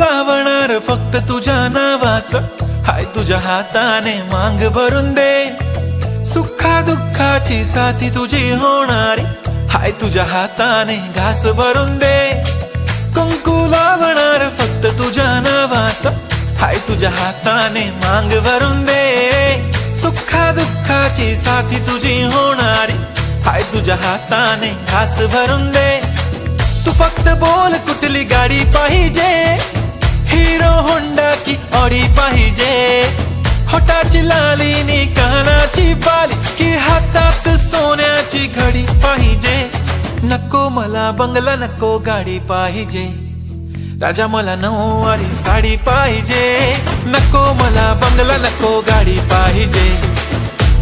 लावणार फक्त तुझ्या नावाचं, हाय तुझ्या हाताने मांग भरून दे। सुखा दुःखाची साथी तुझी होणारी, हाय तुझ्या हाताने घास भरून दे। कुंकू लावणार फक्त तुझ्या नावाचं, हाय तुझ्या हाताने मांग भरून दे। सुखा दुःखाची साथी तुझी होणारी, हाय तुझ्या हाताने घास भरून दे। तू फक्त बोल कुठली गाडी पाहिजे, हिरो होंडा की ऑडी पाहिजे। होटाची लाली नी कानाची बाली, की हातात सोन्याची घडी पाहिजे। नको मला बंगला, नको गाडी पाहिजे, राजा मला नऊवारी साडी पाहिजे। नको मला बंगला, नको गाडी पाहिजे,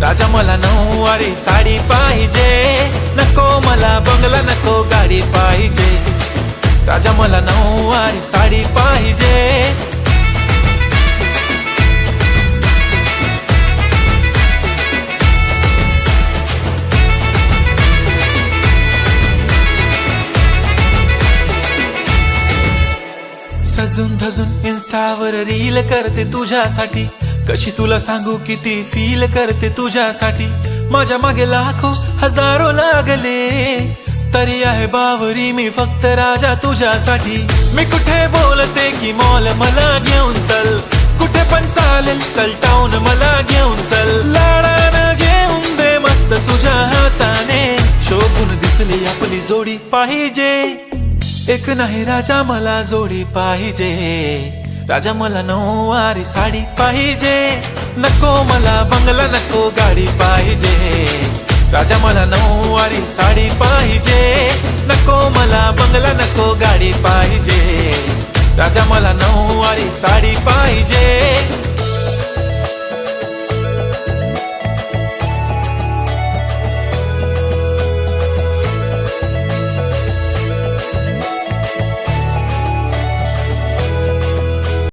राजा मला नऊवारी साडी पाहिजे। नको मला बंगला, नको गाडी पाहिजे, राजा मला नऊवारी साडी पाहिजे। सजून धजून इन्स्टावर रील करते तुझ्यासाठी, कशी तुला सांगू किती फील करते तुझ्यासाठी। माझ्या मागे लाखो हजारो लागले, तरी आहे बावरी मी फक्त राजा तुझ्यासाठी। मी कुठे बोलते की मॉल मला घेऊन चल, कुठे पण चालेल चल टाऊन मला घेऊन चल। लाडानं घेऊन दे मस्त तुझ्या हाताने, शोभून दिसली आपली जोडी पाहिजे। एक नाही राजा मला जोडी पाहिजे, राजा मला नऊवारी साडी पाहिजे। नको मला बंगला, नको गाडी पाहिजे, राजा मला नऊवारी साडी पाहिजे। नको मला बंगला, नको गाडी पाहिजे, राजा मला नऊवारी साडी पाहिजे।